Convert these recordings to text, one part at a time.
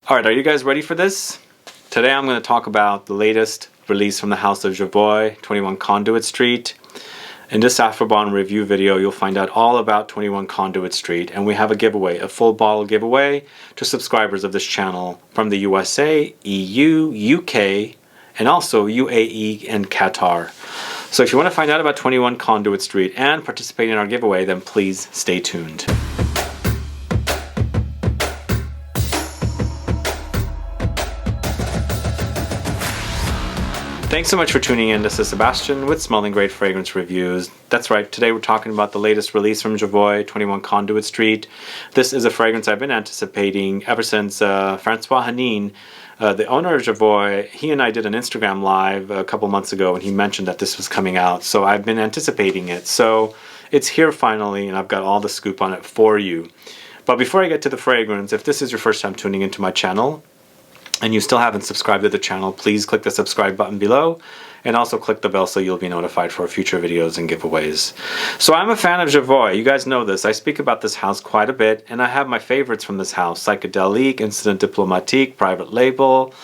Alright, are you guys ready for this? Today I'm going to talk about the latest release from the house of Jovoy, 21 Conduit Street. In this Afrobon review video, you'll find out all about 21 Conduit Street, and we have a giveaway, a full bottle giveaway to subscribers of this channel from the USA, EU, UK, and also UAE and Qatar. So if you want to find out about 21 Conduit Street and participate in our giveaway, then please stay tuned. Thanks so much for tuning in. This is Sebastian with Smelling Great Fragrance Reviews. That's right, today we're talking about the latest release from Jovoy, 21 Conduit Street. This is a fragrance I've been anticipating ever since Francois Hanin, the owner of Jovoy, he and I did an Instagram live a couple months ago and he mentioned that this was coming out. So I've been anticipating it. So it's here finally and I've got all the scoop on it for you. But before I get to the fragrance, if this is your first time tuning into my channel, and you still haven't subscribed to the channel, please click the subscribe button below and also click the bell so you'll be notified for future videos and giveaways. So I'm a fan of Jovoy. You guys know this. I speak about this house quite a bit and I have my favorites from this house. Psychedelic, Incident Diplomatique, Private Label,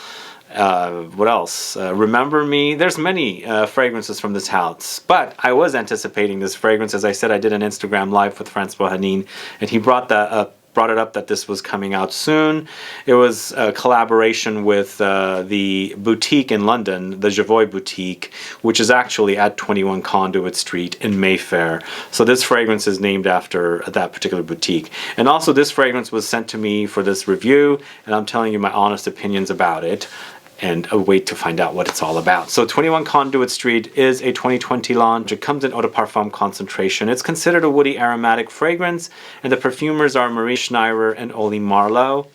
what else? Remember Me. There's many fragrances from this house, but I was anticipating this fragrance. As I said, I did an Instagram live with Francois Hanin and he brought it up that this was coming out soon. It was a collaboration with the boutique in London, the Jovoy boutique, which is actually at 21 Conduit Street in Mayfair. So this fragrance is named after that particular boutique. And also this fragrance was sent to me for this review, and I'm telling you my honest opinions about it and a way to find out what it's all about. So 21 Conduit Street is a 2020 launch. It comes in Eau De Parfum concentration. It's considered a woody aromatic fragrance, and the perfumers are Marie Schnirer and Oli Marlow.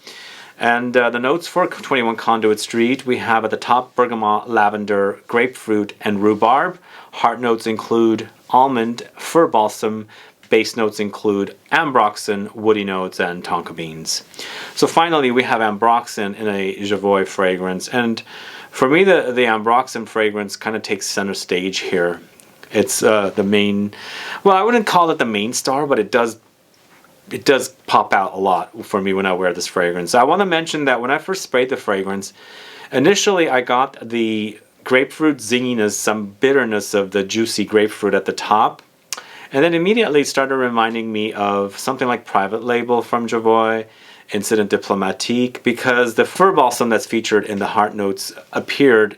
And the notes for 21 Conduit Street, we have at the top Bergamot, Lavender, Grapefruit, and Rhubarb. Heart notes include Almond, Fir Balsam. Base notes include Ambroxan, woody notes, and Tonka beans. So finally, we have Ambroxan in a Jovoy fragrance. And for me, the Ambroxan fragrance kind of takes center stage here. It's the main, well, I wouldn't call it the main star, but it does pop out a lot for me when I wear this fragrance. I want to mention that when I first sprayed the fragrance, initially I got the grapefruit zinginess, some bitterness of the juicy grapefruit at the top. And then immediately started reminding me of something like Private Label from Jovoy, Incident Diplomatique, because the fir balsam that's featured in the heart notes appeared.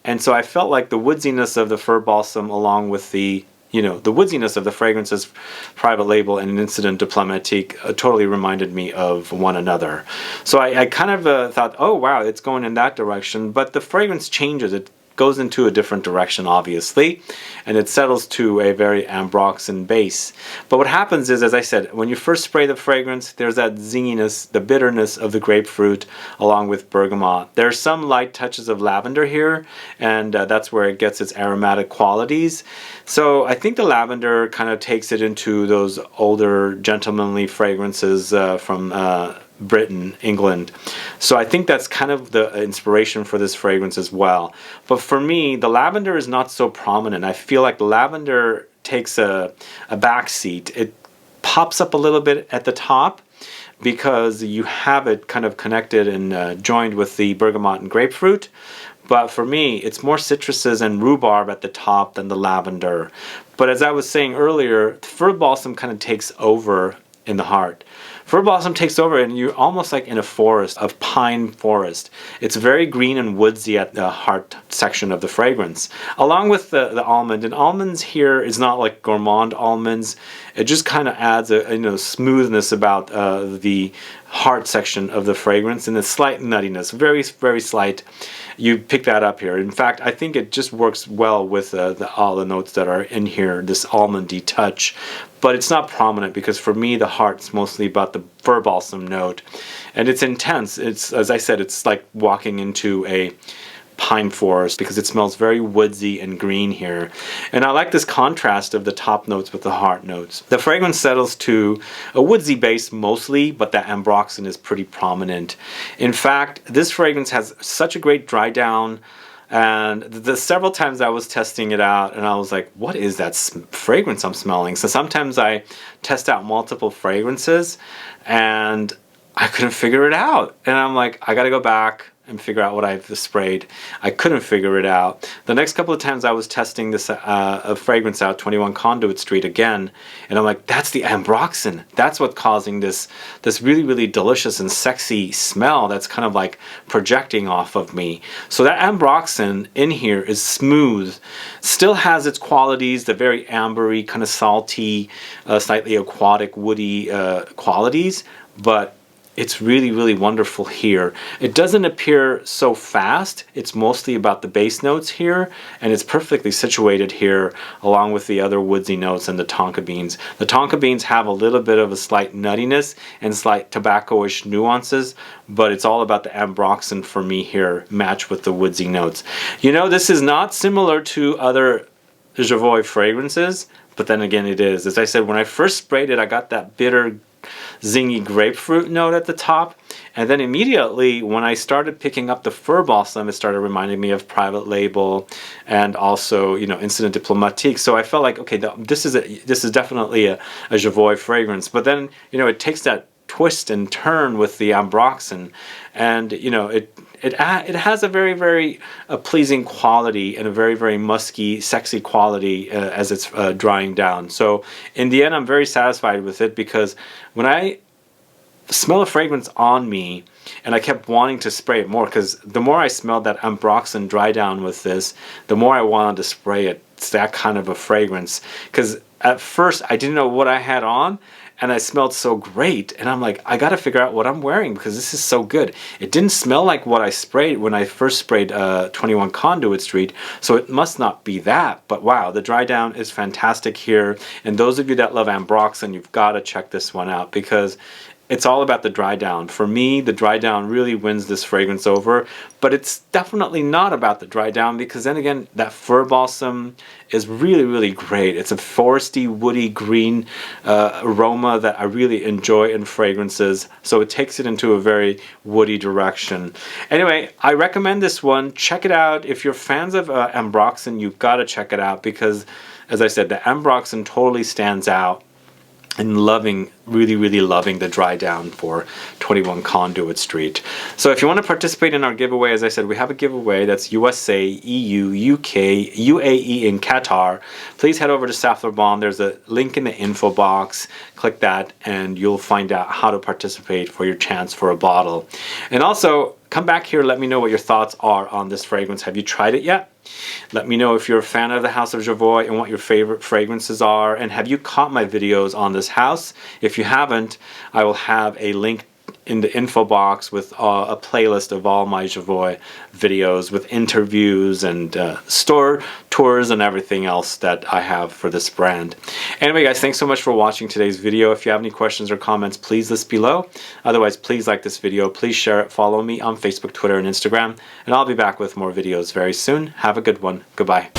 And so I felt like the woodsiness of the fir balsam along with the woodsiness of the fragrances Private Label and Incident Diplomatique totally reminded me of one another. So I kind of thought, oh wow, it's going in that direction. But the fragrance changes. It goes into a different direction, obviously, and it settles to a very Ambroxan base. But what happens is, as I said, when you first spray the fragrance, there's that zinginess, the bitterness of the grapefruit along with bergamot. There's some light touches of lavender here, and that's where it gets its aromatic qualities. So I think the lavender kind of takes it into those older gentlemanly fragrances from Britain, England. So I think that's kind of the inspiration for this fragrance as well. But for me, the lavender is not so prominent. I feel like the lavender takes a back seat. It pops up a little bit at the top because you have it kind of connected and joined with the bergamot and grapefruit. But for me, it's more citruses and rhubarb at the top than the lavender. But as I was saying earlier, fir balsam kind of takes over in the heart. Fir balsam takes over and you're almost like in a forest, of pine forest. It's very green and woodsy at the heart section of the fragrance. Along with the almond, and almonds here is not like gourmand almonds. It just kind of adds a smoothness about the heart section of the fragrance and a slight nuttiness, very, very slight. You pick that up here. In fact, I think it just works well with all the notes that are in here, this almondy touch. But it's not prominent because for me, the heart's mostly about the fir balsam note. And it's intense. It's, as I said, it's like walking into a pine forest because it smells very woodsy and green here. And I like this contrast of the top notes with the heart notes. The fragrance settles to a woodsy base mostly, but that Ambroxan is pretty prominent. In fact, this fragrance has such a great dry down. And the several times I was testing it out and I was like, what is that fragrance I'm smelling? So sometimes I test out multiple fragrances and I couldn't figure it out. And I'm like, I got to go back and figure out what I've sprayed. I couldn't figure it out. The next couple of times I was testing this a fragrance out, 21 Conduit Street again, and I'm like, that's the Ambroxan. That's what's causing this really, really delicious and sexy smell that's kind of like projecting off of me. So that Ambroxan in here is smooth, still has its qualities, the very ambery, kind of salty, slightly aquatic, woody qualities, but it's really, really wonderful here. It doesn't appear so fast. It's mostly about the base notes here, and it's perfectly situated here along with the other woodsy notes and the tonka beans. The tonka beans have a little bit of a slight nuttiness and slight tobacco-ish nuances, but it's all about the Ambroxan for me here, matched with the woodsy notes. You know, this is not similar to other Jovoy fragrances, but then again it is. As I said, when I first sprayed it, I got that bitter zingy grapefruit note at the top, and then immediately when I started picking up the fir balsam, it started reminding me of Private Label and also, you know, Incident Diplomatique. So I felt like, okay, this is definitely a Jovoy fragrance. But then, you know, it takes that twist and turn with the Ambroxan, and you know, it has a very, very pleasing quality and a very, very musky, sexy quality as it's drying down. So in the end, I'm very satisfied with it, because when I smell a fragrance on me and I kept wanting to spray it more, because the more I smelled that Ambroxan dry down with this, the more I wanted to spray it. It's that kind of a fragrance, because at first I didn't know what I had on, and I smelled so great, and I'm like, I gotta figure out what I'm wearing because this is so good. It didn't smell like what I sprayed when I first sprayed 21 Conduit Street, so it must not be that. But wow, the dry down is fantastic here, and those of you that love Ambroxan, you've got to check this one out, because it's all about the dry down. For me, the dry down really wins this fragrance over, but it's definitely not about the dry down, because then again, that fir balsam is really, really great. It's a foresty, woody, green aroma that I really enjoy in fragrances, so it takes it into a very woody direction. Anyway, I recommend this one. Check it out. If you're fans of Ambroxan, you've got to check it out, because, as I said, the Ambroxan totally stands out. And really, really loving the dry down for 21 Conduit Street. So if you want to participate in our giveaway, as I said, we have a giveaway that's USA, EU, UK, UAE, and Qatar. Please head over to Saffler Bomb. There's a link in the info box. Click that and you'll find out how to participate for your chance for a bottle. And also, come back here, let me know what your thoughts are on this fragrance. Have you tried it yet? Let me know if you're a fan of the House of Jovoy and what your favorite fragrances are. And have you caught my videos on this house? If you haven't, I will have a link in the info box with a playlist of all my Jovoy videos with interviews and store tours and everything else that I have for this brand. Anyway guys, thanks so much for watching today's video. If you have any questions or comments, please list below. Otherwise, please like this video, please share it, follow me on Facebook, Twitter, and Instagram, and I'll be back with more videos very soon. Have a good one. Goodbye.